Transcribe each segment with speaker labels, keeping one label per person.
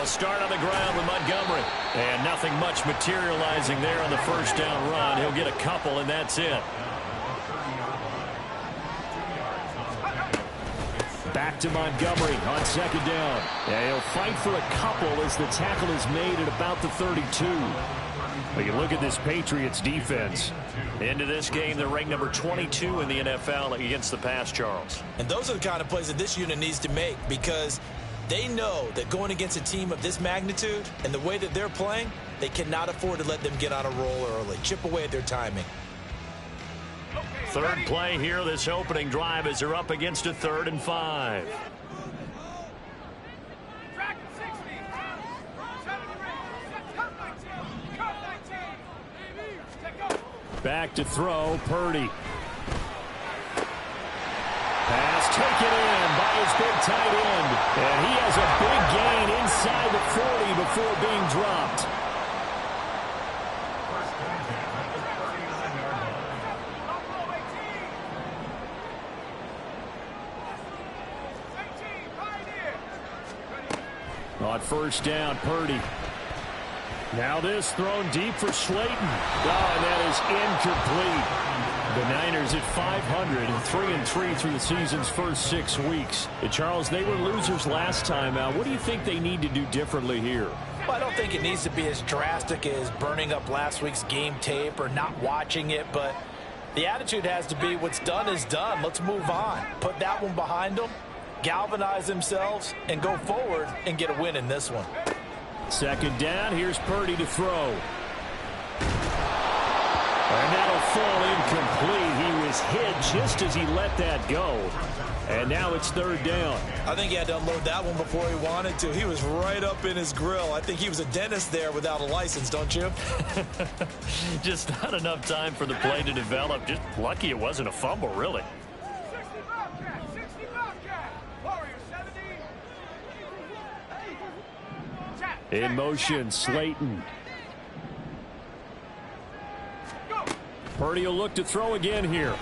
Speaker 1: They'll start on the ground with Montgomery. And nothing much materializing there on the first down run. He'll get a couple, and that's it. Back to Montgomery on second down. Yeah, he'll fight for a couple as the tackle is made at about the 32. But you look at this Patriots defense. Into this game, they're ranked number 22 in the NFL against the pass, Charles.
Speaker 2: And those are the kind of plays that this unit needs to make, because they know that going against a team of this magnitude and the way that they're playing, they cannot afford to let them get on a roll early. Chip away at their timing.
Speaker 1: Third play here, this opening drive, as they're up against a 3rd and 5. Back to throw, Purdy. Pass taken in by his big tight end. And he has a big gain inside the 40 before being dropped. On first down, Purdy. Now this thrown deep for Slayton. Oh, and that is incomplete. The Niners at 500 and 3-3 through the season's first 6 weeks. And Charles, they were losers last time out. What do you think they need to do differently here?
Speaker 2: Well, I don't think it needs to be as drastic as burning up last week's game tape or not watching it, but the attitude has to be what's done is done. Let's move on. Put that one behind them, galvanize themselves, and go forward and get a win in this one.
Speaker 1: Second down, here's Purdy to throw. And that'll fall incomplete. He was hit just as he let that go. And now it's 3rd down.
Speaker 2: I think he had to unload that one before he wanted to. He was right up in his grill. I think he was a dentist there without a license, don't you?
Speaker 1: Just not enough time for the play to develop. Just lucky it wasn't a fumble, really. In motion, Slayton. Purdy will look to throw again here. Work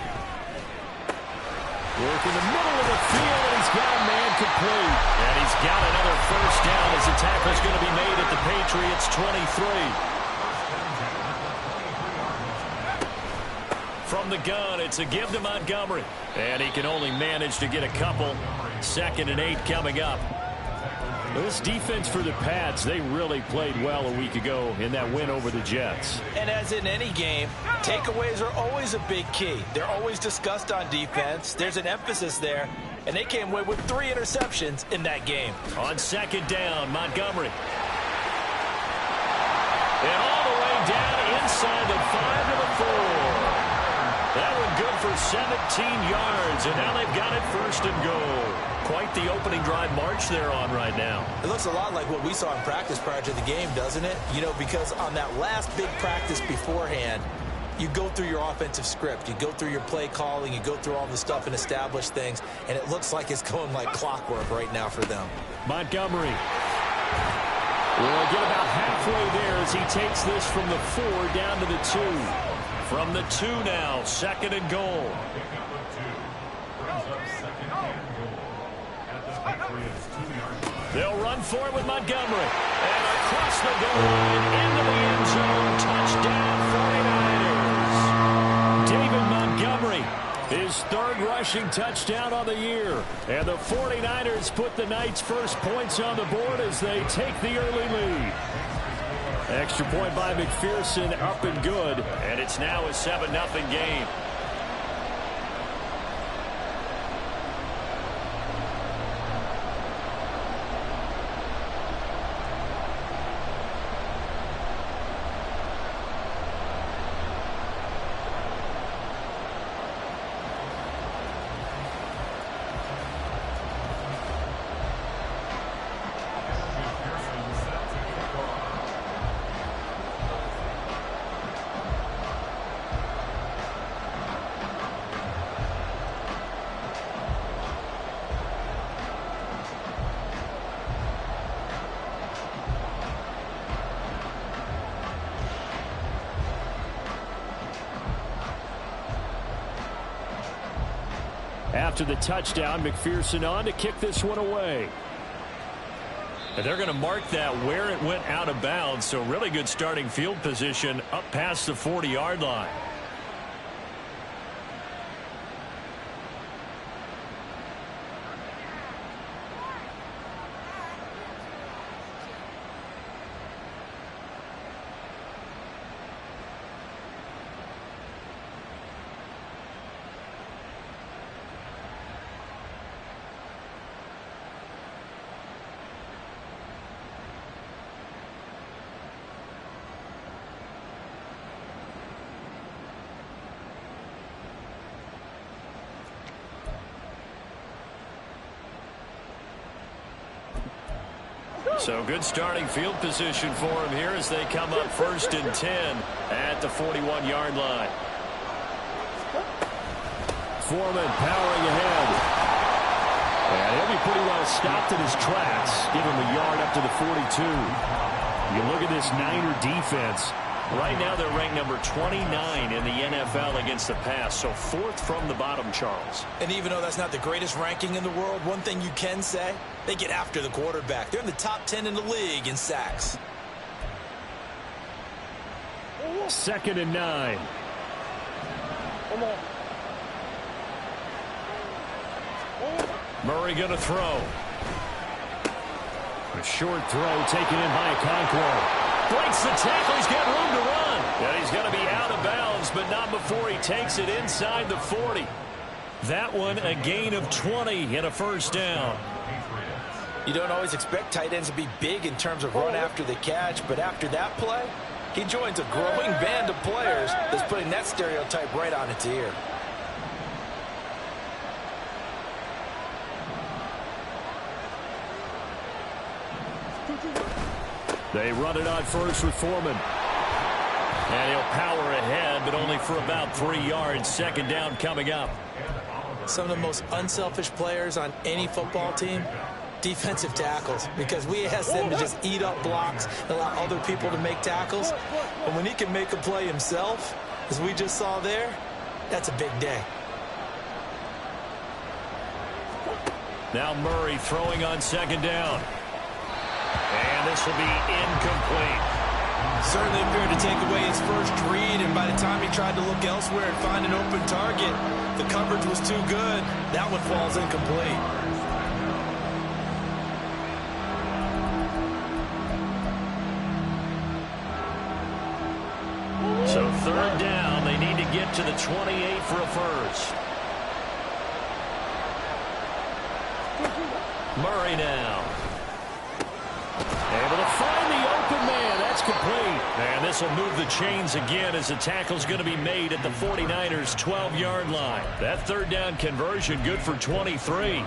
Speaker 1: in the middle of the field, and he's got a man complete. And he's got another first down as the tackle's going to be made at the Patriots' 23. From the gun, it's a give to Montgomery. And he can only manage to get a couple. 2nd and 8 coming up. This defense for the Pats, they really played well a week ago in that win over the Jets.
Speaker 2: And as in any game, takeaways are always a big key. They're always discussed on defense. There's an emphasis there, and they came away with 3 interceptions in that game.
Speaker 1: On second down, Montgomery. And all the way down inside the 5 to the 4. That one good for 17 yards, and now they've got it 1st and goal. Quite the opening drive march they're on right now.
Speaker 2: It looks a lot like what we saw in practice prior to the game, doesn't it? You know, because on that last big practice beforehand, you go through your offensive script. You go through your play calling. You go through all the stuff and establish things. And it looks like it's going like clockwork right now for them.
Speaker 1: Montgomery will get about halfway there as he takes this from the 4 down to the 2. From the 2 now, 2nd and goal. They'll run for it with Montgomery. And across the goal line into the end zone. Touchdown 49ers. David Montgomery, his 3rd rushing touchdown on the year. And the 49ers put the Knights' first points on the board as they take the early lead. Extra point by McPherson, up and good. And it's now a 7-0 game. After the touchdown, McPherson on to kick this one away. And they're going to mark that where it went out of bounds, so really good starting field position up past the 40-yard line. So good starting field position for him here as they come up 1st and 10 at the 41-yard line. Foreman powering ahead. And he'll be pretty well stopped in his tracks. Give him a yard up to the 42. You look at this Niner defense. Right now they're ranked number 29 in the NFL against the pass. So 4th from the bottom, Charles.
Speaker 2: And even though that's not the greatest ranking in the world, one thing you can say, they get after the quarterback. They're in the top 10 in the league in sacks.
Speaker 1: 2nd and 9. Murray going to throw. A short throw taken in by Okonkwo. Breaks the tackle. He's got room to run. And he's going to be out of bounds, but not before he takes it inside the 40. That one a gain of 20 and a 1st down.
Speaker 2: You don't always expect tight ends to be big in terms of run after the catch, but after that play, he joins a growing band of players that's putting that stereotype right on its ear.
Speaker 1: They run it on first with Foreman. And he'll power ahead, but only for about 3 yards. 2nd down coming up.
Speaker 2: Some of the most unselfish players on any football team, defensive tackles, because we ask them to just eat up blocks and allow other people to make tackles. But when he can make a play himself, as we just saw there, that's a big day.
Speaker 1: Now Murray throwing on 2nd down. And this will be incomplete.
Speaker 2: Certainly appeared to take away his first read, and by the time he tried to look elsewhere and find an open target, the coverage was too good. That one falls incomplete.
Speaker 1: So 3rd down, they need to get to the 28 for a 1st. Murray now. Able to find the open man. That's complete. And this will move the chains again as the tackle's going to be made at the 49ers' 12-yard line. That 3rd down conversion good for 23.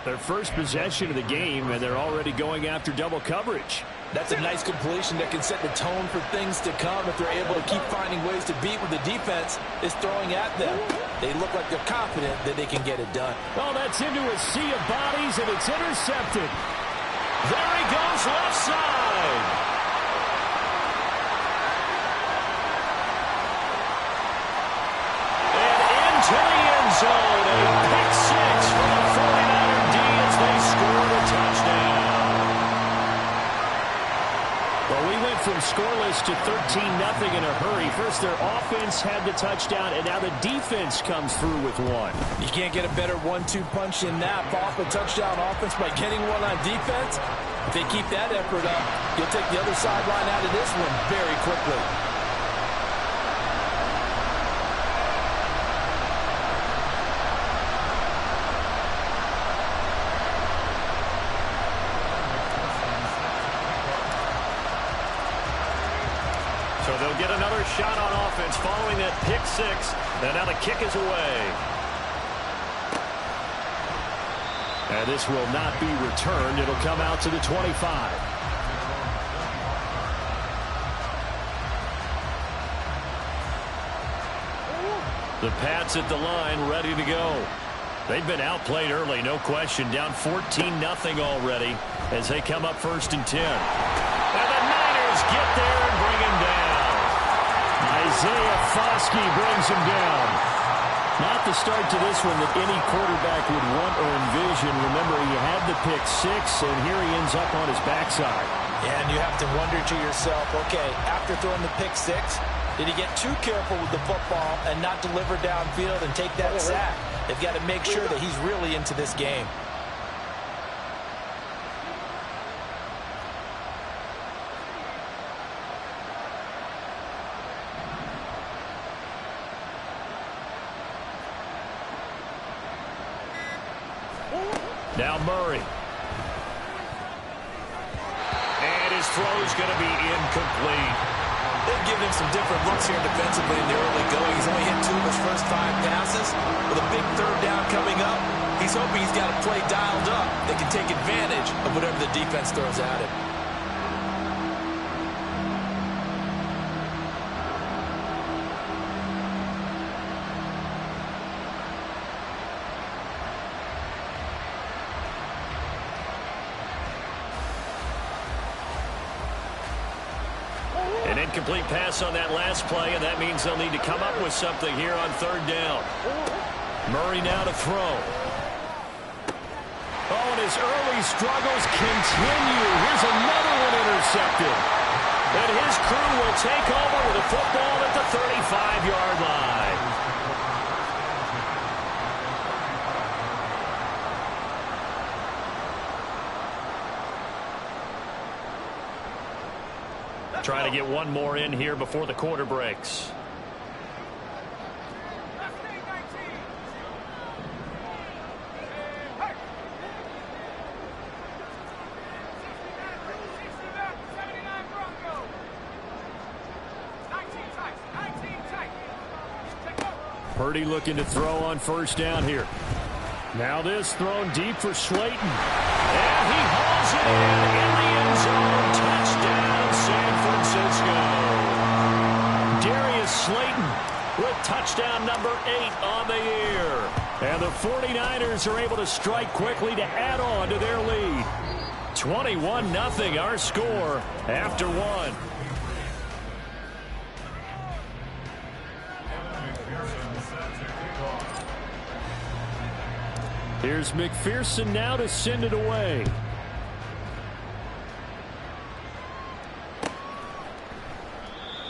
Speaker 1: Their first possession of the game, and they're already going after double coverage.
Speaker 2: That's a nice completion that can set the tone for things to come if they're able to keep finding ways to beat what the defense is throwing at them. They look like they're confident that they can get it done.
Speaker 1: Oh, that's into a sea of bodies, and it's intercepted. There he goes, left side. And into the end zone. A pick 6 from the 49er D as they score the touchdown. Well, we went from scoreless to 13-0 in a hurry. First, their offense had the touchdown, and now the defense comes through with one.
Speaker 2: You can't get a better 1-2 punch than that. Off a touchdown offense by getting one on defense. If they keep that effort up, you'll take the other sideline out of this one very quickly.
Speaker 1: So they'll get another shot on offense following that pick 6. And now the kick is away. And this will not be returned. It'll come out to the 25. The Pats at the line ready to go. They've been outplayed early, no question. Down 14-0 already as they come up 1st and 10. And the Niners get there and bring him down. Isaiah Foskey brings him down. Not the start to this one that any quarterback would want or envision. Remember, he had the pick six, and here he ends up on his backside.
Speaker 2: Yeah, and you have to wonder to yourself, okay, after throwing the pick six, did he get too careful with the football and not deliver downfield and take that sack? They've got to make sure that he's really into this game.
Speaker 1: Now Murray. And his throw's going to be incomplete.
Speaker 3: They've given him some different looks here defensively in the early going. He's only hit 2 of his first 5 passes. With a big third down coming up, he's hoping he's got a play dialed up that can take advantage of whatever the defense throws at him.
Speaker 1: An incomplete pass on that last play, and that means they'll need to come up with something here on third down. Murray now to throw. Oh, and his early struggles continue. Here's another one intercepted. And his crew will take over with a football at the 35-yard line. Trying to get one more in here before the quarter breaks. Purdy looking to throw on first down here. Now this thrown deep for Slayton. And he hauls it in the end zone. Touchdown, San Francisco. Darius Slayton with touchdown number 8 on the year. And the 49ers are able to strike quickly to add on to their lead. 21-0 our score after 1. Here's McPherson now to send it away.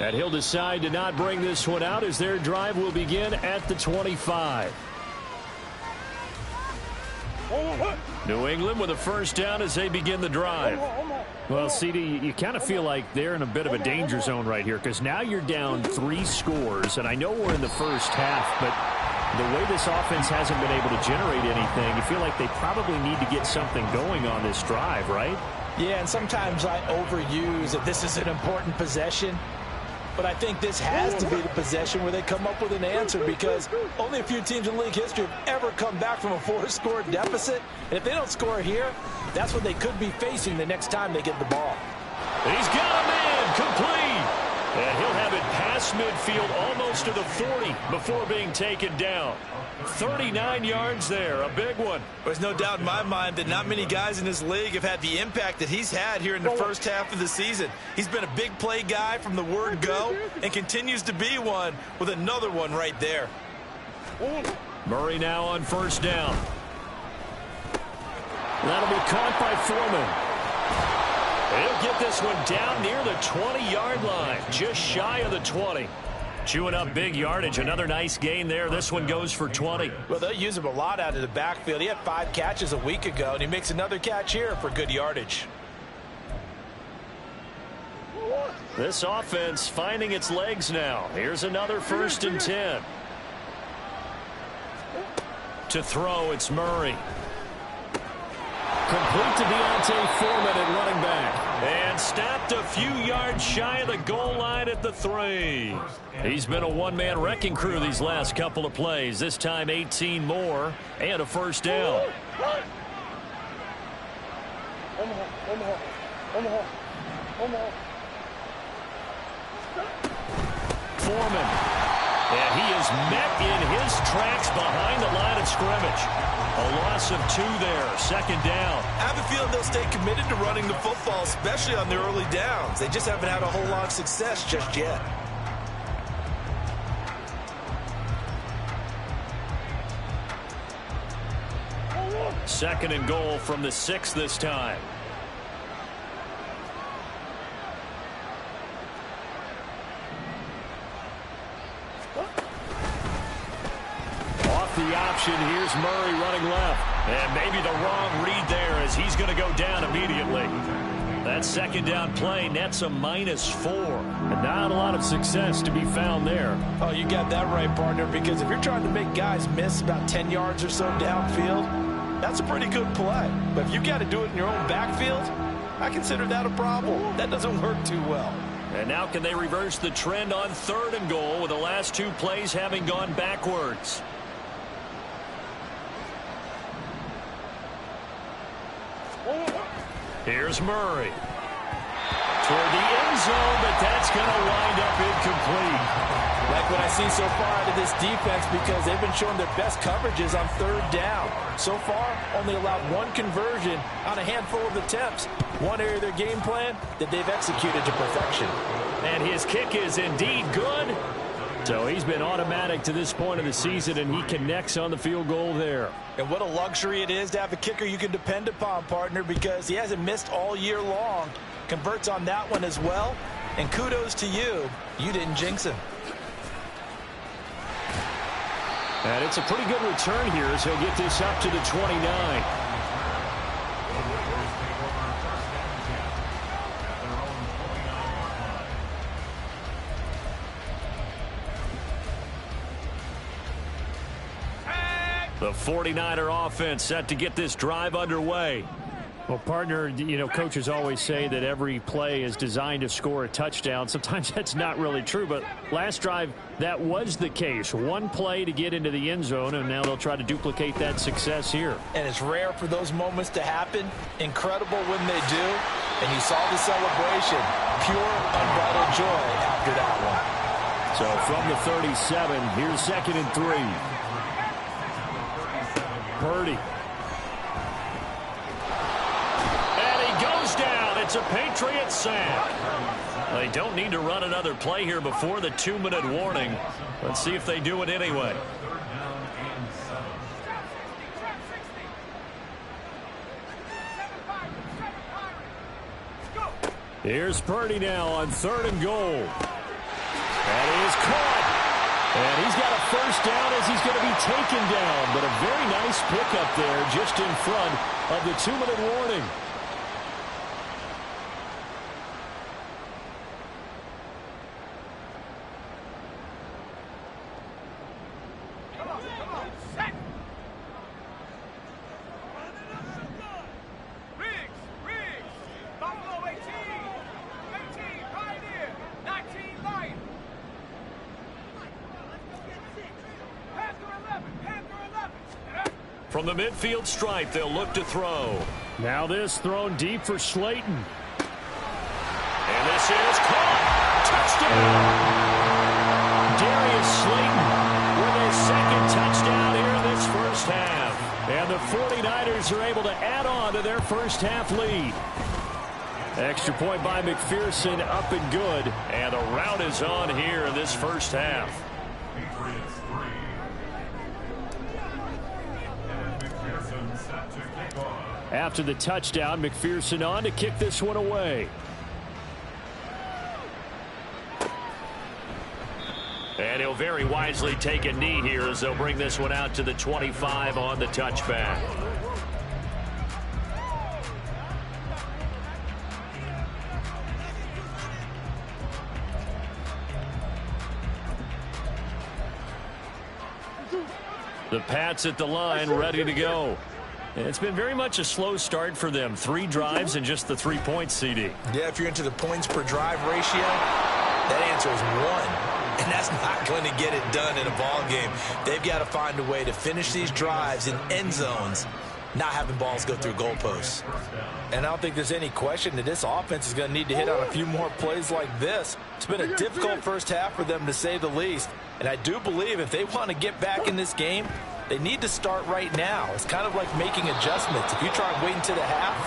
Speaker 1: And he'll decide to not bring this one out as their drive will begin at the 25. New England with a first down as they begin the drive. Well, CD, you kind of feel like they're in a bit of a danger zone right here because now you're down 3 scores, and I know we're in the first half, but the way this offense hasn't been able to generate anything, you feel like they probably need to get something going on this drive, right?
Speaker 2: Yeah, and sometimes I overuse that this is an important possession. But I think this has to be the possession where they come up with an answer because only a few teams in league history have ever come back from a 4-score deficit. And if they don't score here, that's what they could be facing the next time they get the ball.
Speaker 1: He's got a man complete. And he'll have it past midfield almost to the 40 before being taken down. 39 yards there, a big one.
Speaker 3: There's no doubt in my mind that not many guys in this league have had the impact that he's had here in the first half of the season. He's been a big play guy from the word go and continues to be one with another one right there.
Speaker 1: Murray now on first down. That'll be caught by Foreman. He'll get this one down near the 20-yard line, just shy of the 20. Chewing up big yardage. Another nice gain there. This one goes for 20.
Speaker 2: Well, they'll use him a lot out of the backfield. He had 5 catches a week ago, and he makes another catch here for good yardage.
Speaker 1: This offense finding its legs now. Here's another 1st and 10. To throw, it's Murray. Complete to Deontay Foreman at running back. And stopped a few yards shy of the goal line at the 3. He's been a one-man wrecking crew these last couple of plays. This time 18 more and a first down. Foreman. And he is met in his tracks behind the line of scrimmage. A loss of 2 there. 2nd down.
Speaker 3: I have a feeling they'll stay committed to running the football, especially on the early downs. They just haven't had a whole lot of success just yet.
Speaker 1: 2nd and goal from the 6 this time. Off the option, here's Murray running left. And maybe the wrong read there as he's going to go down immediately. That 2nd down play nets a -4. And not a lot of success to be found there.
Speaker 2: Oh, you got that right, partner, because if you're trying to make guys miss about 10 yards or so downfield, that's a pretty good play. But if you got to do it in your own backfield, I consider that a problem. That doesn't work too well.
Speaker 1: And now can they reverse the trend on 3rd and goal with the last 2 plays having gone backwards? Here's Murray. Toward the end zone, but that's going to wind up incomplete.
Speaker 2: Like what I see so far out of this defense, because they've been showing their best coverages on 3rd down. So far, only allowed 1 conversion on a handful of attempts. One area of their game plan that they've executed to perfection.
Speaker 1: And his kick is indeed good. So he's been automatic to this point of the season, and he connects on the field goal there.
Speaker 2: And what a luxury it is to have a kicker you can depend upon, partner, because he hasn't missed all year long. Converts on that one as well. And kudos to you. You didn't jinx him.
Speaker 1: And it's a pretty good return here as he'll get this up to the 29. The 49er offense set to get this drive underway. Well, partner, you know, coaches always say that every play is designed to score a touchdown. Sometimes that's not really true, but last drive, that was the case. 1 play to get into the end zone, and now they'll try to duplicate that success here.
Speaker 2: And it's rare for those moments to happen. Incredible when they do. And you saw the celebration. Pure, unbridled joy after that one.
Speaker 1: So from the 37, here's 2nd and 3. Purdy. It's a Patriot sack. They don't need to run another play here before the 2-minute warning. Let's see if they do it anyway. Here's Purdy now on 3rd and goal. That is caught. And he's got a 1st down as he's going to be taken down. But a very nice pickup there just in front of the 2-minute warning. From the midfield stripe, they'll look to throw. Now this thrown deep for Slayton. And this is caught. Touchdown. Darius Slayton with his 2nd touchdown here in this first half. And the 49ers are able to add on to their first half lead. Extra point by McPherson, up and good. And the rout is on here in this first half. After the touchdown, McPherson on to kick this one away. And he'll very wisely take a knee here as they'll bring this one out to the 25 on the touchback. The Pats at the line, ready to go. It's been very much a slow start for them. 3 drives and just the 3 points, CD.
Speaker 2: Yeah, if you're into the points per drive ratio, that answer is 1. And that's not going to get it done in a ball game. They've got to find a way to finish these drives in end zones, not having balls go through goalposts. And I don't think there's any question that this offense is going to need to hit on a few more plays like this. It's been a difficult first half for them, to say the least. And I do believe if they want to get back in this game, they need to start right now. It's kind of like making adjustments. If you try and wait until the half,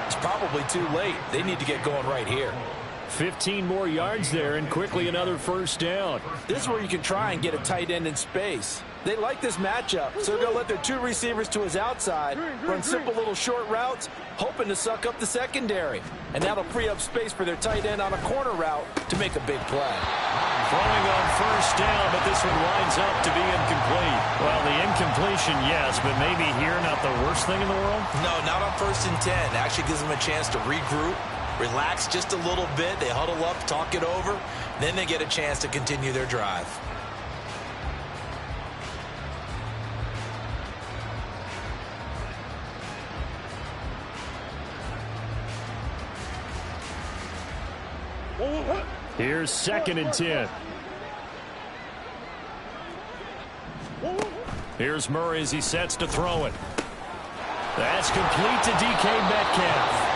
Speaker 2: it's probably too late. They need to get going right here.
Speaker 1: 15 more yards there and quickly another 1st down.
Speaker 2: This is where you can try and get a tight end in space. They like this matchup, so they're going to let their two receivers to his outside run simple little short routes, hoping to suck up the secondary. And that'll free up space for their tight end on a corner route to make a big play.
Speaker 1: Throwing on first down, but this one winds up to be incomplete. Well, the incompletion, yes, but maybe here not the worst thing in the world?
Speaker 3: No, not on 1st and 10. Actually gives them a chance to regroup, relax just a little bit. They huddle up, talk it over. Then they get a chance to continue their drive.
Speaker 1: Here's 2nd and 10. Here's Murray as he sets to throw it. That's complete to DK Metcalf.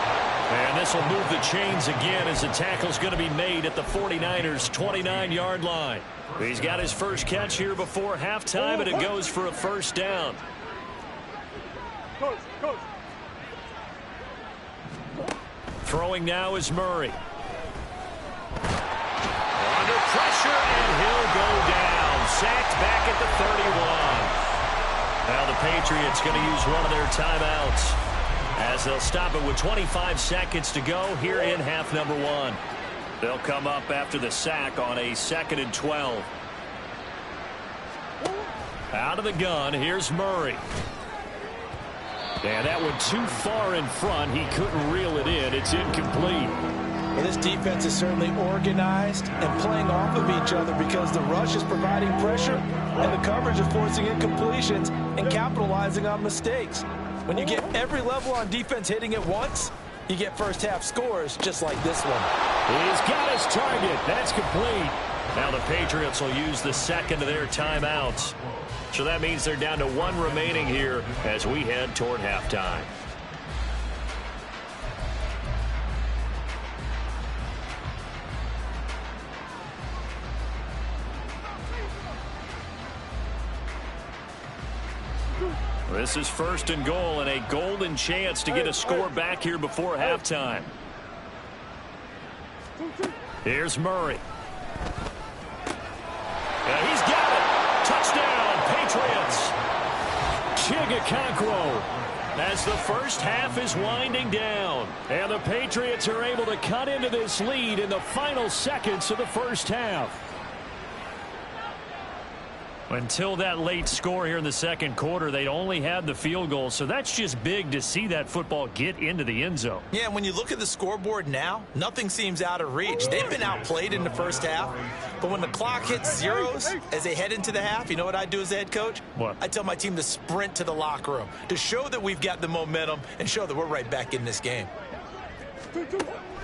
Speaker 1: And this will move the chains again as the tackle's going to be made at the 49ers' 29-yard line. He's got his first catch here before halftime, and it goes for a first down. Throwing now is Murray. Under pressure, and he'll go down. Sacked back at the 31. Now the Patriots going to use one of their timeouts as they'll stop it with 25 seconds to go here in half number 1. They'll come up after the sack on a 2nd and 12. Out of the gun, here's Murray. And that one too far in front. He couldn't reel it in. It's incomplete.
Speaker 2: Well, this defense is certainly organized and playing off of each other because the rush is providing pressure and the coverage is forcing incompletions and capitalizing on mistakes. When you get every level on defense hitting at once, you get first half scores just like this one.
Speaker 1: He's got his target. That's complete. Now the Patriots will use the second of their timeouts. So that means they're down to 1 remaining here as we head toward halftime. This is 1st and goal and a golden chance to get a score back here before halftime. Here's Murray. And he's got it. Touchdown, Patriots. Chigakonkwo as the first half is winding down. And the Patriots are able to cut into this lead in the final seconds of the first half. Until that late score here in the second quarter, they'd only had the field goal, so that's just big to see that football get into the end zone.
Speaker 3: Yeah, when you look at the scoreboard now, nothing seems out of reach. They've been outplayed in the first half, but when the clock hits zeros as they head into the half, you know what I do as the head coach?
Speaker 1: What?
Speaker 3: I tell my team to sprint to the locker room to show that we've got the momentum and show that we're right back in this game.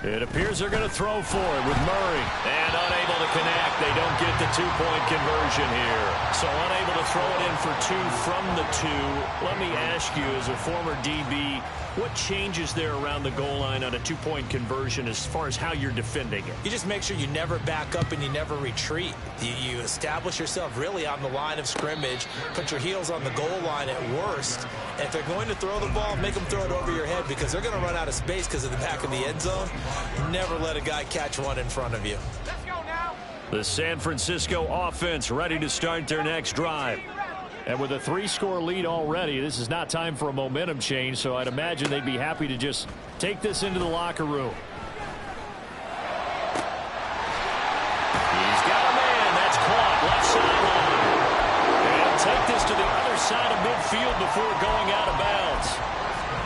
Speaker 1: It appears they're going to throw for it with Murray. And unable to connect. They don't get the two-point conversion here. So unable to throw it in for 2 from the 2. Let me ask you, as a former DB, what changes there around the goal line on a 2-point conversion as far as how you're defending it?
Speaker 3: You just make sure you never back up and you never retreat. You establish yourself really on the line of scrimmage, put your heels on the goal line at worst. And if they're going to throw the ball, make them throw it over your head because they're going to run out of space because of the back of the end zone. Never let a guy catch one in front of you.
Speaker 2: Let's go now.
Speaker 1: The San Francisco offense ready to start their next drive. And with a 3-score lead already, this is not time for a momentum change, so I'd imagine they'd be happy to just take this into the locker room. He's got a man. That's caught. Left sideline. And he'll take this to the other side of midfield before going out of bounds.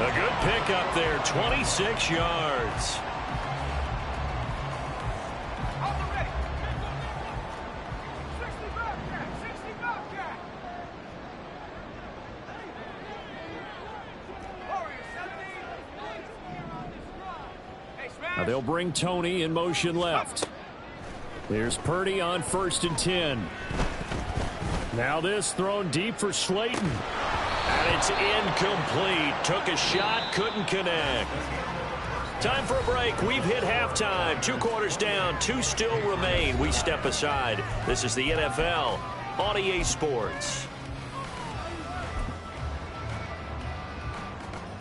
Speaker 1: A good pickup there, 26 yards. Now they'll bring Tony in motion left. There's Purdy on 1st and 10. Now this thrown deep for Slayton. And it's incomplete. Took a shot, couldn't connect. Time for a break. We've hit halftime. 2 quarters down, 2 still remain. We step aside. This is the NFL on EA Sports.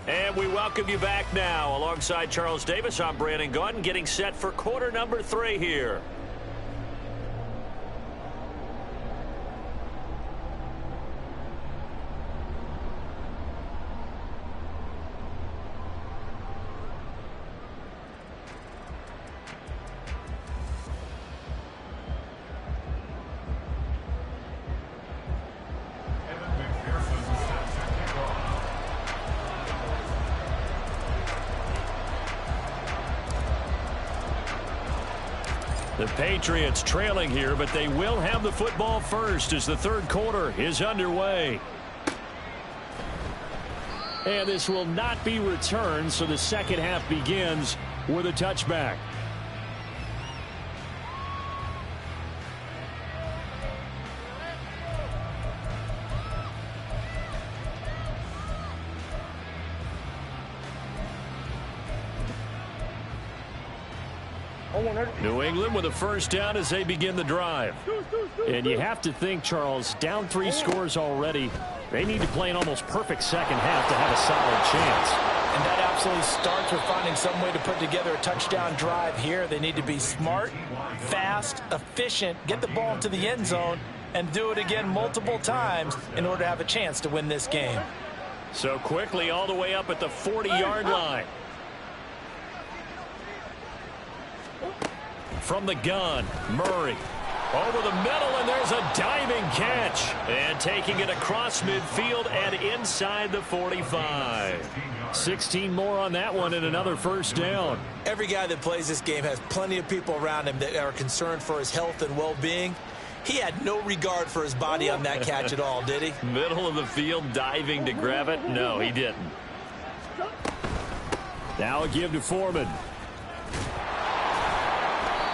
Speaker 1: And we welcome you back now. Alongside Charles Davis, I'm Brandon Gaudin, getting set for quarter number 3 here. The Patriots trailing here, but they will have the football first as the third quarter is underway. And this will not be returned, so the second half begins with a touchback. New England with a first down as they begin the drive. And you have to think, Charles, down 3 scores already. They need to play an almost perfect second half to have a solid chance.
Speaker 2: And that absolutely starts with finding some way to put together a touchdown drive here. They need to be smart, fast, efficient, get the ball into the end zone, and do it again multiple times in order to have a chance to win this game.
Speaker 1: So quickly all the way up at the 40-yard line. From the gun, Murray. Over the middle, and there's a diving catch. And taking it across midfield and inside the 45. 16 more on that one and another first down.
Speaker 3: Every guy that plays this game has plenty of people around him that are concerned for his health and well-being. He had no regard for his body on that catch at all, did he?
Speaker 1: Middle of the field, diving to grab it. No, he didn't. Now a give to Foreman.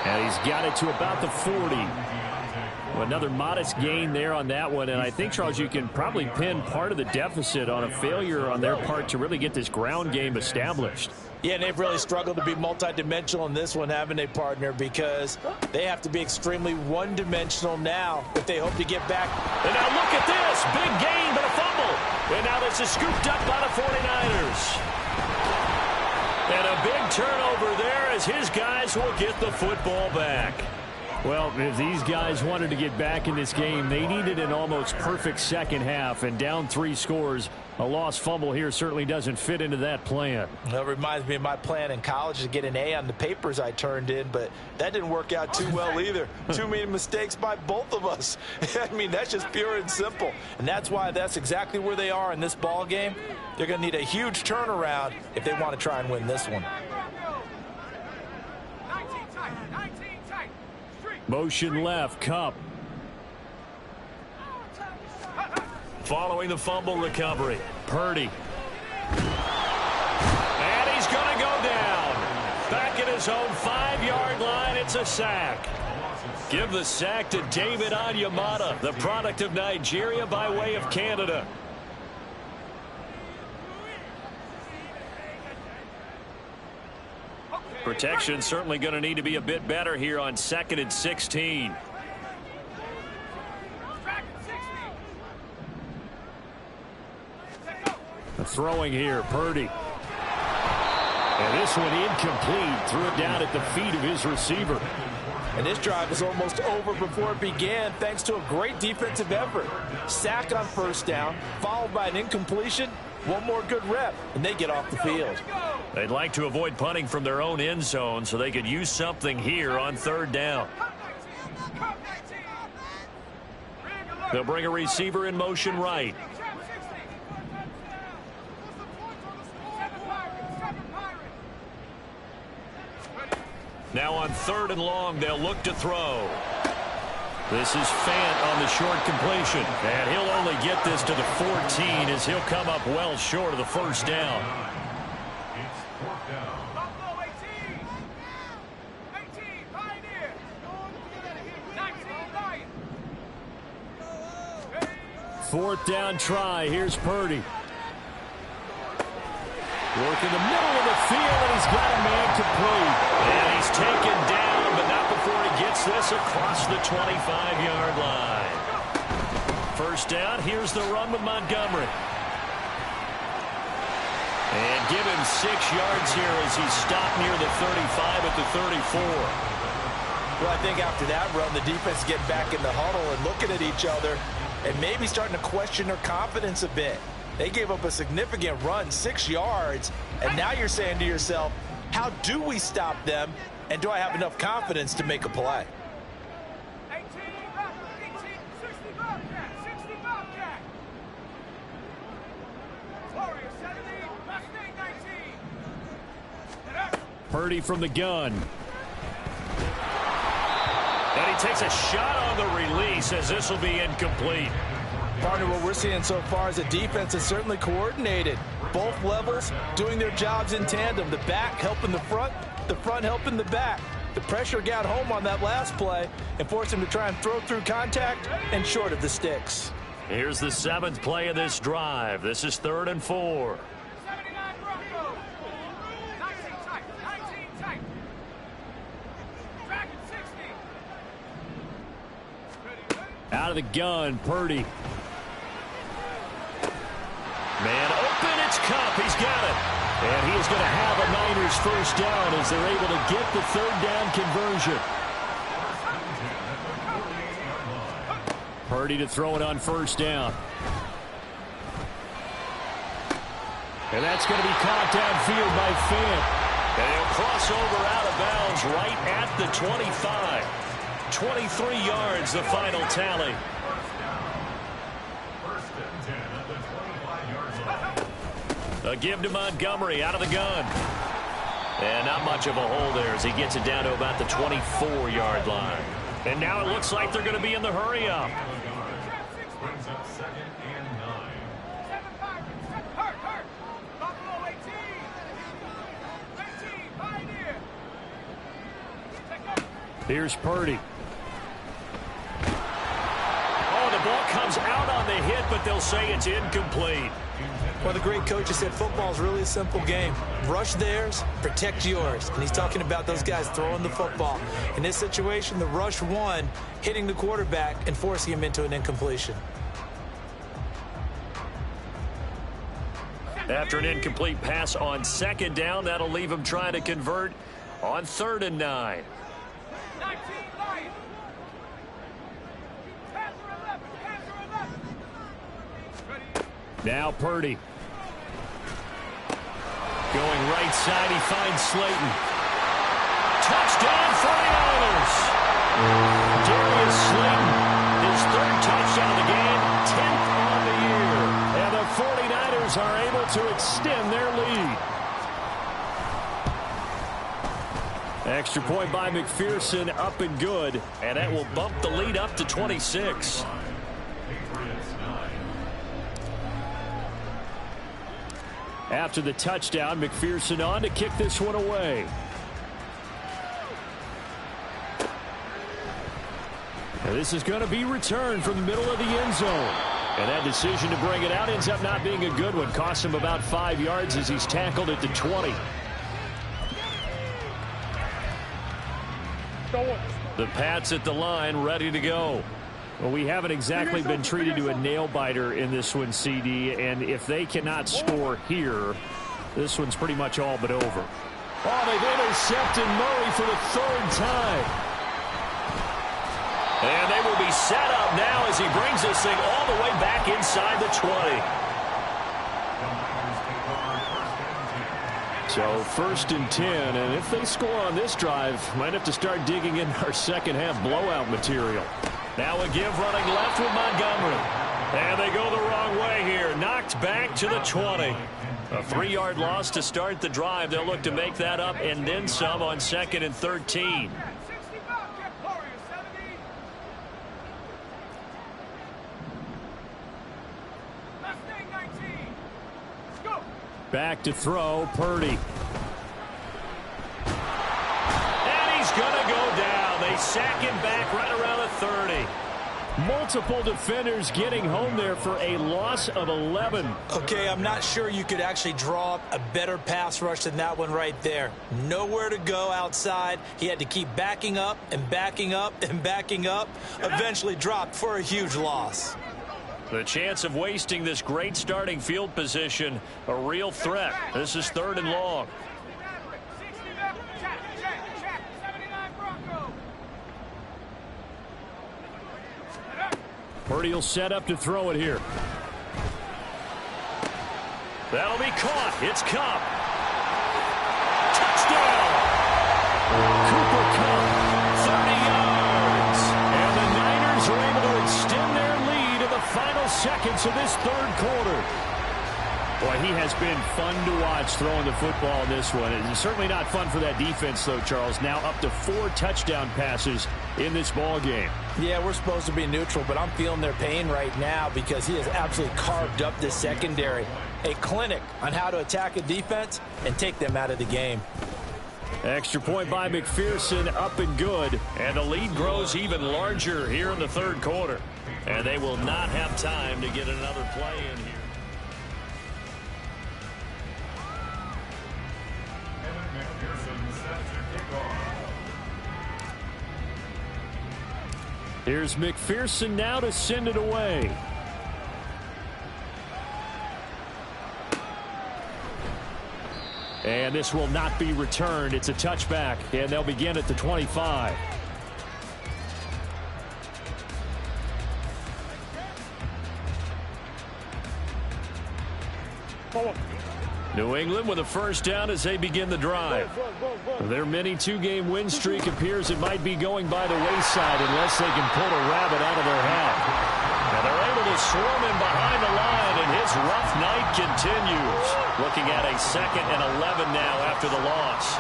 Speaker 1: And he's got it to about the 40. Well, another modest gain there on that one. And I think, Charles, you can probably pin part of the deficit on a failure on their part to really get this ground game established.
Speaker 2: Yeah, and they've really struggled to be multidimensional in this one, haven't they, partner? Because they have to be extremely one-dimensional now if they hope to get back.
Speaker 1: And now look at this. Big gain, but a fumble. And now this is scooped up by the 49ers. And a big turnover there as his guys will get the football back. Well, if these guys wanted to get back in this game, they needed an almost perfect second half. And down 3 scores, a lost fumble here certainly doesn't fit into that plan.
Speaker 2: Well, it reminds me of my plan in college to get an A on the papers I turned in, but that didn't work out too well either. Too many mistakes by both of us. I mean, that's just pure and simple. And that's why that's exactly where they are in this ball game. They're going to need a huge turnaround if they want to try and win this one.
Speaker 1: Motion left, Cup. Following the fumble recovery, Purdy. And he's going to go down. Back at his own 5-yard line, it's a sack. Give the sack to David Onyemata, the product of Nigeria by way of Canada. Protection certainly going to need to be a bit better here on 2nd and 16. Throwing here, Purdy. And this one incomplete. Threw it down at the feet of his receiver.
Speaker 2: And this drive was almost over before it began thanks to a great defensive effort. Sack on first down, followed by an incompletion. One more good rep, and they get off the field.
Speaker 1: They'd like to avoid punting from their own end zone so they could use something here on 3rd down. They'll bring a receiver in motion right. Now on 3rd and long, they'll look to throw. This is Fant on the short completion. And he'll only get this to the 14 as he'll come up well short of the first down. Fourth down try. Here's Purdy. Working the middle of the field, and he's got a man complete. And he's taken down, but not before he gets this across the 25-yard line. First down, here's the run with Montgomery. And give him 6 yards here as he's stopped near the 35 at the 34.
Speaker 2: Well, I think after that run, the defense get back in the huddle and looking at each other and maybe starting to question their confidence a bit. They gave up a significant run, 6 yards, and now you're saying to yourself, how do we stop them, and do I have enough confidence to make a play?
Speaker 1: Purdy from the gun. he takes a shot on the release as this will be incomplete.
Speaker 2: Partner, what we're seeing so far is the defense is certainly coordinated. Both levels doing their jobs in tandem. The back helping the front helping the back. The pressure got home on that last play and forced him to try and throw through contact and short of the sticks.
Speaker 1: Here's the 7th play of this drive. This is 3rd and 4. Out of the gun, Purdy. Man open, it's Cup. He's got it. And he is going to have a Niners first down as they're able to get the 3rd down conversion. Purdy to throw it on 1st down. And that's going to be caught downfield by Fant. And he'll cross over out of bounds right at the 25. 23 yards, the final tally. A give to Montgomery out of the gun. And not much of a hole there as he gets it down to about the 24-yard line. And now it looks like they're going to be in the hurry-up. Here's Purdy. Oh, the ball comes out on the hit, but they'll say it's incomplete.
Speaker 2: Well, the great coach has said football is really a simple game. Rush theirs, protect yours. And he's talking about those guys throwing the football. In this situation, the rush won, hitting the quarterback and forcing him into an incompletion.
Speaker 1: After an incomplete pass on 2nd down, that'll leave him trying to convert on 3rd and 9. Now Purdy. Going right side, he finds Slayton. Touchdown 49ers. Darius Slayton, his 3rd touchdown of the game, 10th on the year. And the 49ers are able to extend their lead. Extra point by McPherson, up and good. And that will bump the lead up to 26. After the touchdown, McPherson on to kick this one away. And this is going to be returned from the middle of the end zone. And that decision to bring it out ends up not being a good one. Costs him about 5 yards as he's tackled at the 20. The Pats at the line, ready to go. Well, we haven't exactly been treated to a nail-biter in this one, CD, and if they cannot score here, this one's pretty much all but over. Oh, they've intercepted Murray for the 3rd time. And they will be set up now as he brings this thing all the way back inside the 20. So 1st and 10, and if they score on this drive, might have to start digging in our second-half blowout material. Now a give running left with Montgomery. And they go the wrong way here. Knocked back to the 20. A 3-yard loss to start the drive. They'll look to make that up and then some on 2nd and 13. Back to throw, Purdy. And he's going to go down. They sack him back right around the 30. Multiple defenders getting home there for a loss of 11.
Speaker 2: Okay, I'm not sure you could actually draw up a better pass rush than that one right there. Nowhere to go outside. He had to keep backing up and backing up and backing up. Eventually dropped for a huge loss.
Speaker 1: The chance of wasting this great starting field position, a real threat. This is 3rd and long. Purdy will set up to throw it here. That'll be caught. It's Cup. Touchdown! Cooper Cup, 30 yards. And the Niners are able to extend their lead in the final seconds of this 3rd quarter. Boy, he has been fun to watch throwing the football in this one. It's certainly not fun for that defense, though, Charles. Now up to 4 touchdown passes in this ball game.
Speaker 2: Yeah, we're supposed to be neutral, but I'm feeling their pain right now because he has absolutely carved up this secondary. A clinic on how to attack a defense and take them out of the game.
Speaker 1: Extra point by McPherson, up and good.
Speaker 4: And the lead grows even larger here in the third quarter. And they will not have time to get another play in here.
Speaker 1: Here's McPherson now to send it away. And this will not be returned. It's a touchback, and they'll begin at the 25. New England with a first down as they begin the drive. Their mini two-game win streak appears it might be going by the wayside unless they can pull a rabbit out of their hat.
Speaker 4: And they're able to swarm him behind the line, and his rough night continues. Looking at a 2nd and 11 now after the loss.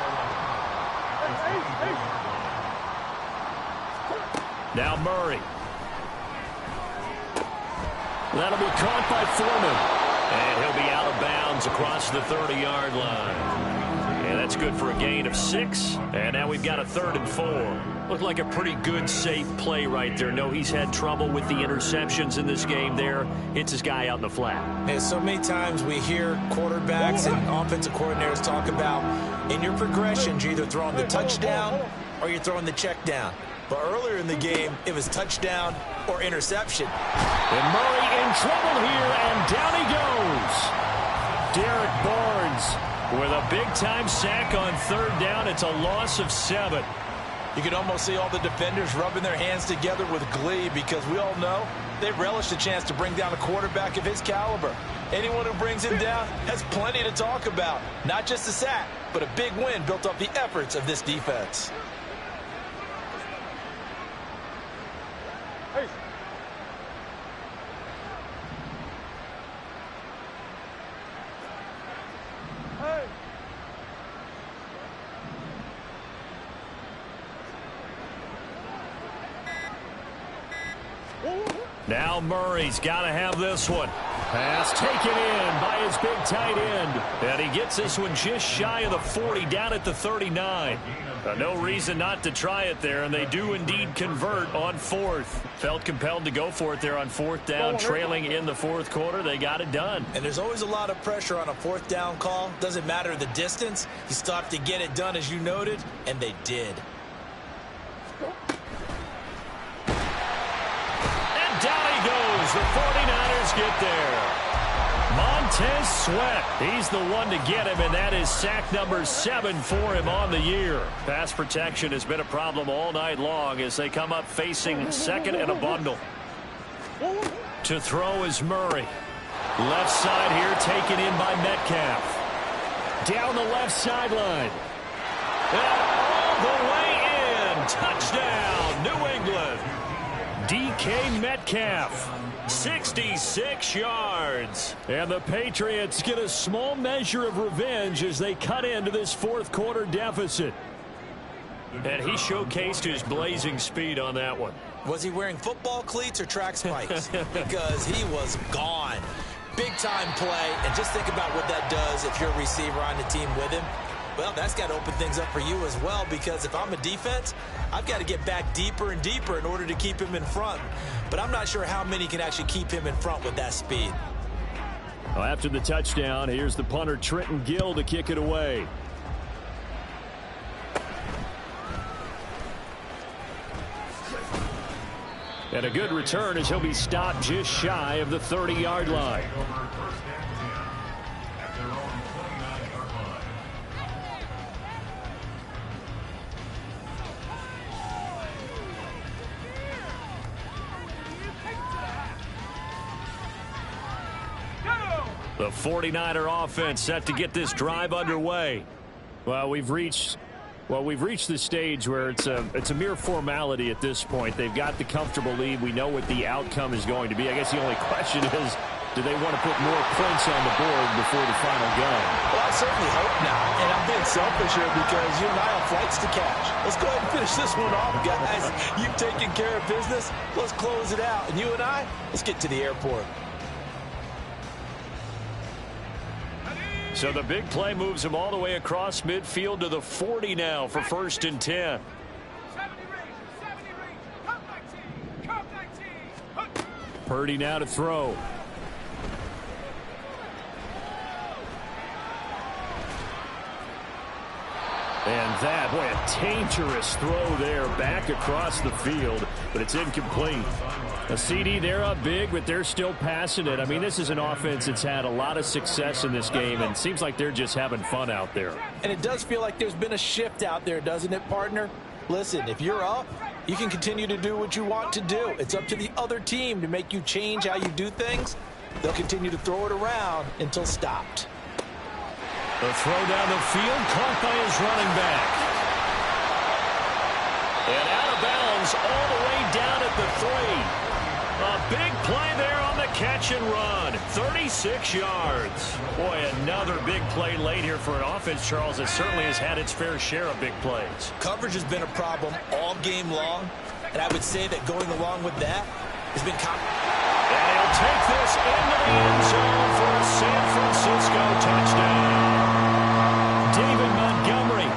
Speaker 1: Now Murray. That'll be caught by Foreman.
Speaker 4: And he'll be out of bounds across the 30-yard line. And that's good for a gain of 6. And now we've got a 3rd and 4.
Speaker 1: Looked like a pretty good, safe play right there. No, he's had trouble with the interceptions in this game there. Hits his guy out in the flat.
Speaker 2: Hey, so many times we hear quarterbacks and offensive coordinators talk about in your progressions, you're either throwing the touchdown or you're throwing the check down. But earlier in the game, it was touchdown or interception.
Speaker 1: And Murray in trouble here, and down he goes. Derek Barnes with a big-time sack on 3rd down. It's a loss of 7.
Speaker 2: You can almost see all the defenders rubbing their hands together with glee because we all know they relish the chance to bring down a quarterback of his caliber. Anyone who brings him down has plenty to talk about. Not just a sack, but a big win built off the efforts of this defense.
Speaker 1: Now Murray's got to have this one. Pass taken in by his big tight end. And he gets this one just shy of the 40, down at the 39. No reason not to try it there, and they do indeed convert on 4th. Felt compelled to go for it there on 4th down, trailing in the 4th quarter. They got it done.
Speaker 2: And there's always a lot of pressure on a 4th down call. Doesn't matter the distance. You still have to get it done, as you noted, and they did.
Speaker 1: Down he goes. The 49ers get there. Montez Sweat. He's the one to get him, and that is sack number 7 for him on the year. Pass protection has been a problem all night long as they come up facing 2nd and a bundle. To throw is Murray. Left side here taken in by Metcalf. Down the left sideline. And all the way in. Touchdown, New England. DK Metcalf, 66 yards. And the Patriots get a small measure of revenge as they cut into this 4th quarter deficit. And he showcased his blazing speed on that one.
Speaker 2: Was he wearing football cleats or track spikes? Because he was gone. Big-time play, and just think about what that does if you're a receiver on the team with him. Well, that's got to open things up for you as well, because if I'm a defense, I've got to get back deeper and deeper in order to keep him in front. But I'm not sure how many can actually keep him in front with that speed.
Speaker 1: Well, after the touchdown, here's the punter Trenton Gill to kick it away. And a good return as he'll be stopped just shy of the 30-yard line. The 49er offense set to get this drive underway. Well, we've reached the stage where it's a mere formality at this point. They've got the comfortable lead. We know what the outcome is going to be. I guess the only question is, Do they want to put more points on the board before the final gun?
Speaker 2: Well, I certainly hope not. And I'm being selfish here because you and I have flights to catch. Let's go ahead and finish this one off, guys. You've taken care of business. Let's close it out. And you and I, let's get to the airport.
Speaker 4: So the big play moves him all the way across midfield to the 40 now for 1st and 10.
Speaker 1: Purdy now to throw. And that, boy, a dangerous throw there back across the field, but it's incomplete. A CD, they're up big, but they're still passing it. I mean, this is an offense that's had a lot of success in this game, and it seems like they're just having fun out there.
Speaker 2: And it does feel like there's been a shift out there, doesn't it, partner? Listen, if you're up, you can continue to do what you want to do. It's up to the other team to make you change how you do things. They'll continue to throw it around until stopped.
Speaker 1: The throw down the field, caught by his running back.
Speaker 4: And out of bounds all the way down at the 3. A big play there on the catch and run. 36 yards. Boy, another big play late here for an offense, Charles, that certainly has had its fair share of big plays.
Speaker 2: Coverage has been a problem all game long, and I would say that going along with that has been
Speaker 4: and he'll take this into the end zone for a San Francisco touchdown.
Speaker 1: David Montgomery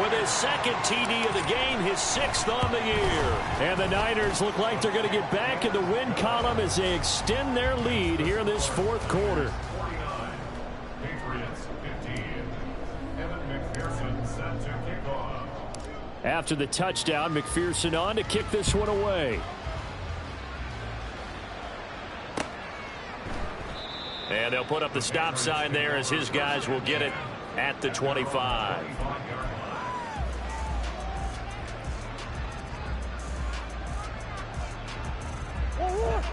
Speaker 4: with his second TD of the game, his 6th on the year.
Speaker 1: And the Niners look like they're going to get back in the win column as they extend their lead here in this 4th quarter. After the touchdown, McPherson on to kick this one away.
Speaker 4: And they'll put up the stop sign there as his guys will get it at the 25.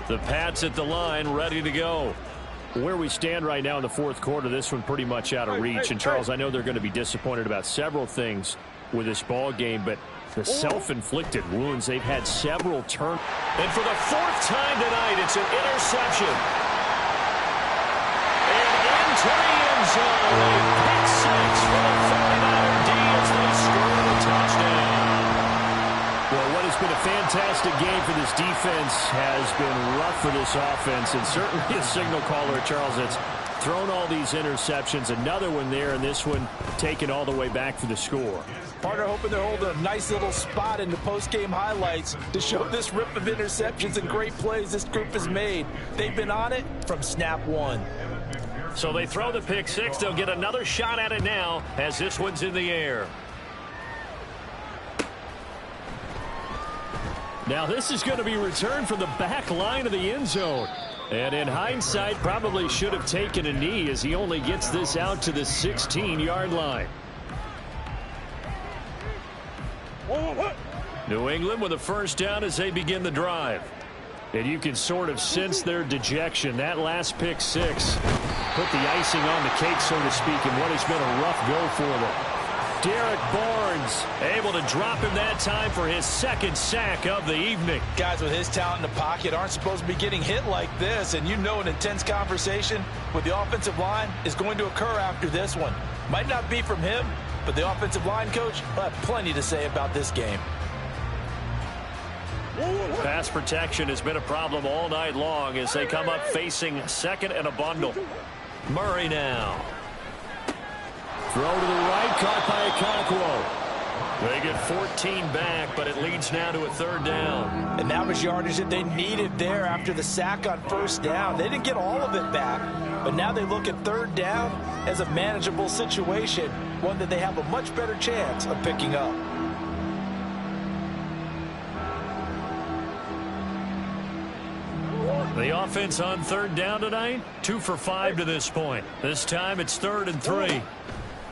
Speaker 1: The Pats at the line, ready to go. Where we stand right now in the 4th quarter, this one pretty much out of reach. And, Charles, I know they're going to be disappointed about several things with this ball game, but the self-inflicted wounds, they've had several turns.
Speaker 4: And for the 4th time tonight, it's an interception. To the end zone, a pick 6 for the 49er D as they score the touchdown.
Speaker 1: Well, what has been a fantastic game for this defense has been rough for this offense, and certainly a signal caller, Charles, that's thrown all these interceptions. Another one there, and this one taken all the way back for the score.
Speaker 2: Partner hoping they're holding a nice little spot in the post-game highlights to show this rip of interceptions and great plays this group has made. They've been on it from snap 1.
Speaker 4: So they throw the pick 6. They'll get another shot at it now as this one's in the air.
Speaker 1: Now this is going to be returned from the back line of the end zone. And in hindsight, probably should have taken a knee as he only gets this out to the 16-yard line. New England with a 1st down as they begin the drive. And you can sort of sense their dejection. That last pick 6 put the icing on the cake, so to speak, in what has been a rough go for them. Derek Barnes able to drop him that time for his 2nd sack of the evening.
Speaker 2: Guys with his talent in the pocket aren't supposed to be getting hit like this, and you know an intense conversation with the offensive line is going to occur after this one. Might not be from him, but the offensive line coach will have plenty to say about this game.
Speaker 4: Pass protection has been a problem all night long as they come up facing 2nd and a bundle. Murray now.
Speaker 1: Throw to the right, caught by Okonkwo.
Speaker 4: They get 14 back, but it leads now to a 3rd down.
Speaker 2: And that was yardage that they needed there after the sack on 1st down. They didn't get all of it back, but now they look at 3rd down as a manageable situation, one that they have a much better chance of picking up.
Speaker 4: The offense on 3rd down tonight, 2 for 5 to this point. This time it's 3rd and 3.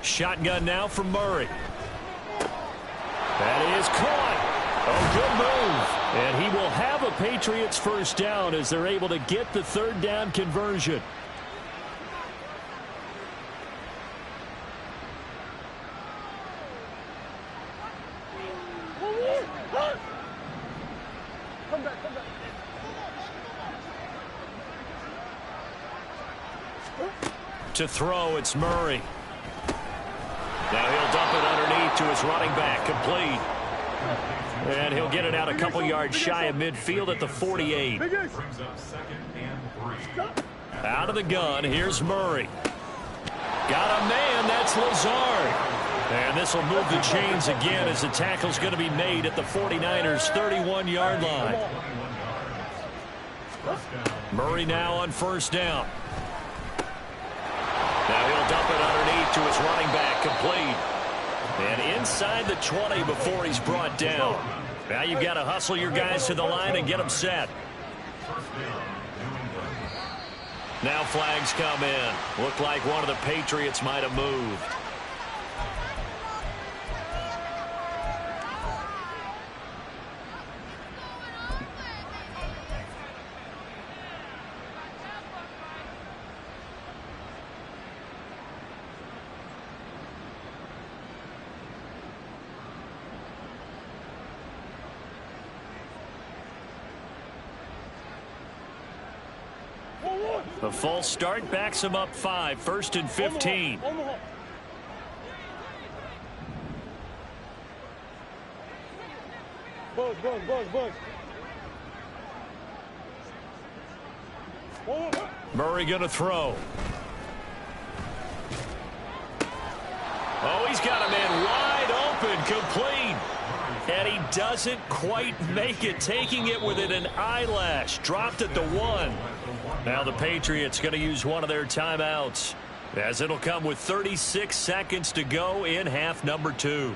Speaker 4: Shotgun now from Murray.
Speaker 1: That is caught. A good move. And he will have a Patriots 1st down as they're able to get the 3rd down conversion.
Speaker 4: To throw, it's Murray. Now he'll dump it underneath to his running back, complete. And he'll get it out a couple yards shy of midfield at the 48. Out of the gun, here's Murray. Got a man, that's Lazard. And this will move the chains again as the tackle's going to be made at the 49ers' 31-yard line. Murray now on first down. Now he'll dump it underneath to his running back, complete. And inside the 20 before he's brought down. Now you've got to hustle your guys to the line and get them set. Now flags come in. Looked like one of the Patriots might have moved. The false start backs him up 5, 1st and 15. Murray gonna throw. Oh, he's got a man wide open, complete. And he doesn't quite make it, taking it within an eyelash. Dropped at the 1. Now the Patriots going to use one of their timeouts, as it'll come with 36 seconds to go in half number 2.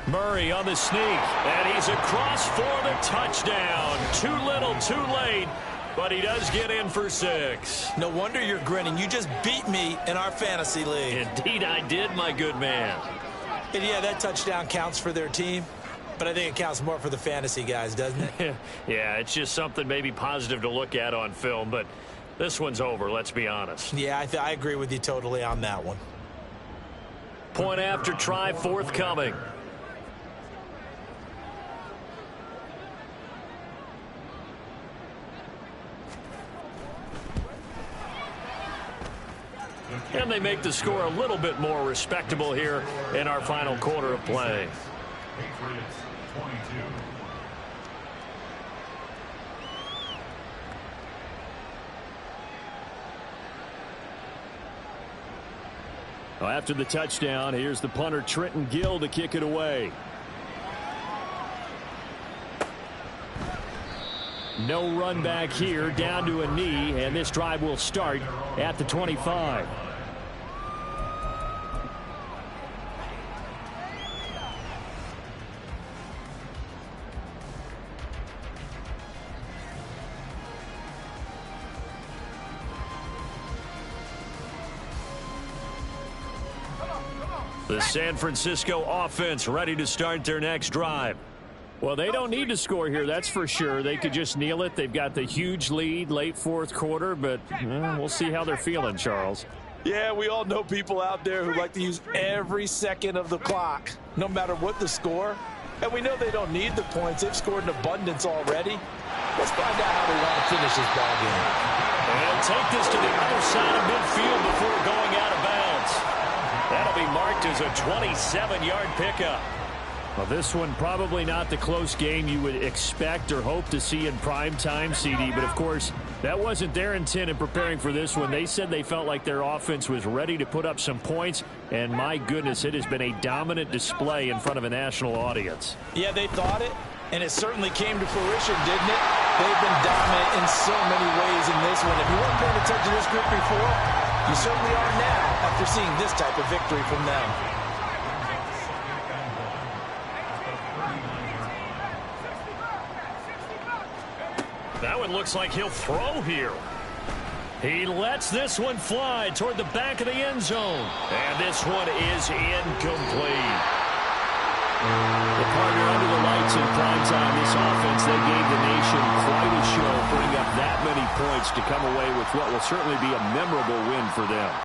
Speaker 4: Murray on the sneak, and he's across for the touchdown. Too little, too late, but he does get in for 6.
Speaker 2: No wonder you're grinning. You just beat me in our fantasy league.
Speaker 4: Indeed I did, my good man.
Speaker 2: And yeah, that touchdown counts for their team, but I think it counts more for the fantasy guys, doesn't it?
Speaker 4: Yeah, it's just something maybe positive to look at on film, but this one's over, let's be honest.
Speaker 2: Yeah, I agree with you totally on that one.
Speaker 4: Point after try forthcoming. And they make the score a little bit more respectable here in our final quarter of play. Well, after the touchdown, here's the punter Trenton Gill to kick it away. No run back here, down to a knee, and this drive will start at the 25. The San Francisco offense ready to start their next drive. Well, they don't need to score here, that's for sure. They could just kneel it. They've got the huge lead late fourth quarter, but we'll see how they're feeling, Charles.
Speaker 2: Yeah, we all know people out there who like to use every second of the clock, no matter what the score. And we know they don't need the points. They've scored in abundance already. Let's find out how they want to finish this ball game.
Speaker 4: And take this to the other side of midfield before going out of bounds. That'll be marked as a 27-yard pickup. Well, this one probably not the close game you would expect or hope to see in prime time, CD. But, of course, that wasn't their intent in preparing for this one. They said they felt like their offense was ready to put up some points. And, my goodness, it has been a dominant display in front of a national audience.
Speaker 2: Yeah, they thought it, and it certainly came to fruition, didn't it? They've been dominant in so many ways in this one. If you weren't paying attention to this group before, you certainly are now after seeing this type of victory from them.
Speaker 4: That one looks like he'll throw here. He lets this one fly toward the back of the end zone. And this one is incomplete. The partner under the lights in prime time. This offense, they gave the nation quite a show, putting up that many points to come away with what will certainly be a memorable win for them.